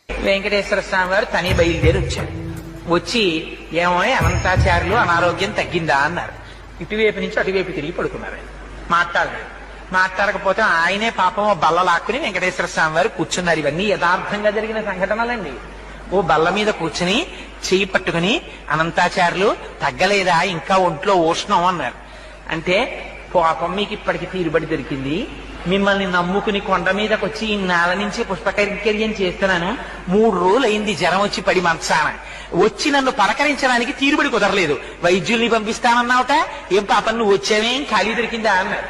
వెంకటేశ్వర స్వామి వారు తని బయలుదేరి వచ్చారు. వచ్చి ఏమో అనంతాచార్యులు అనారోగ్యం తగ్గిందా అన్నారు. ఇటువైపు నుంచి అటువైపు తిరిగి పడుకున్నారు. మాట్లాడలేదు. మాట్లాడకపోతే ఆయనే పాపం బల్ల లాక్కుని వెంకటేశ్వర స్వామి వారు కూర్చున్నారు. ఇవన్నీ యథార్థంగా జరిగిన సంఘటనలండి. ఓ బల్ల మీద కూర్చుని చెయ్యి పట్టుకుని అనంతాచార్యులు తగ్గలేదా, ఇంకా ఒంట్లో ఉష్ణం అన్నారు. అంటే పాపం మీకు ఇప్పటికి తీరుబడి దొరికింది, మిమ్మల్ని నమ్ముకుని కొండ మీదకి వచ్చి ఈ నేల నుంచి పుష్పకైంకర్యం చేస్తున్నాను, 3 రోజులు అయింది జ్వరం వచ్చి పడి మంచాన, వచ్చి నన్ను పలకరించడానికి తీరుబడి కుదరలేదు, వైద్యుల్ని పంపిస్తానన్నావుట, ఏం పాపం నువ్వు వచ్చావేం ఖాళీ దొరికిందా అన్నారు.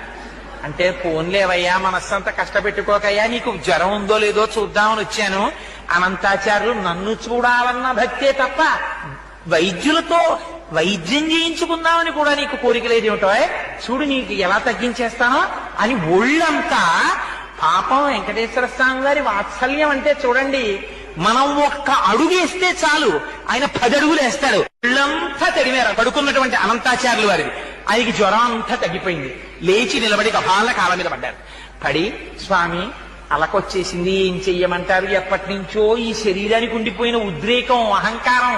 అంటే పోన్లేవయ్యా, మనస్సంతా కష్టపెట్టుకోకయ్యా, నీకు జ్వరం ఉందో లేదో చూద్దామని వచ్చాను. అనంతాచార్యులు నన్ను చూడాలన్న భక్తే తప్ప వైద్యులతో వైద్యం చేయించుకుందామని కూడా నీకు కోరిక లేదేమిటో, చూడు నీకు ఎలా తగ్గించేస్తానో అని ఒళ్ళంతా. పాపం వెంకటేశ్వర స్వామి గారి వాత్సల్యం అంటే చూడండి, మనం ఒక్క అడుగేస్తే చాలు ఆయన 10 అడుగులు వేస్తాడు. ఒళ్ళంతా తడిమేర పడుకున్నటువంటి అనంతాచార్యులు వారిది. ఆయనకి జ్వరం అంతా తగ్గిపోయింది. లేచి నిలబడి గబాల కాళ్ళ మీద పడ్డారు. పడి స్వామి అలకొచ్చేసింది, ఏం చెయ్యమంటారు, ఎప్పటి నుంచో ఈ శరీరానికి ఉండిపోయిన ఉద్రేకం, అహంకారం,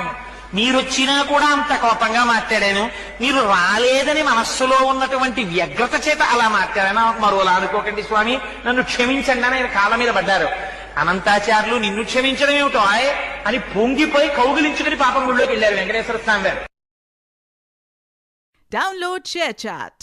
మీరొచ్చినా కూడా అంత కోపంగా మాట్లాడాను, మీరు రాలేదని మనస్సులో ఉన్నటువంటి వ్యగ్రత చేత అలా మాట్లాడాను, మరోలా అనుకోకండి స్వామి, నన్ను క్షమించండి అని ఆయన కాళ్ళ మీద పడ్డారు. అనంతాచార్యులు నిన్ను క్షమించడం ఏమిటో అని పొంగిపోయి కౌగిలించుకుని పాపం గుళ్ళోకి వెళ్ళారు వెంకటేశ్వర స్వామి గారు. Download ShareChat.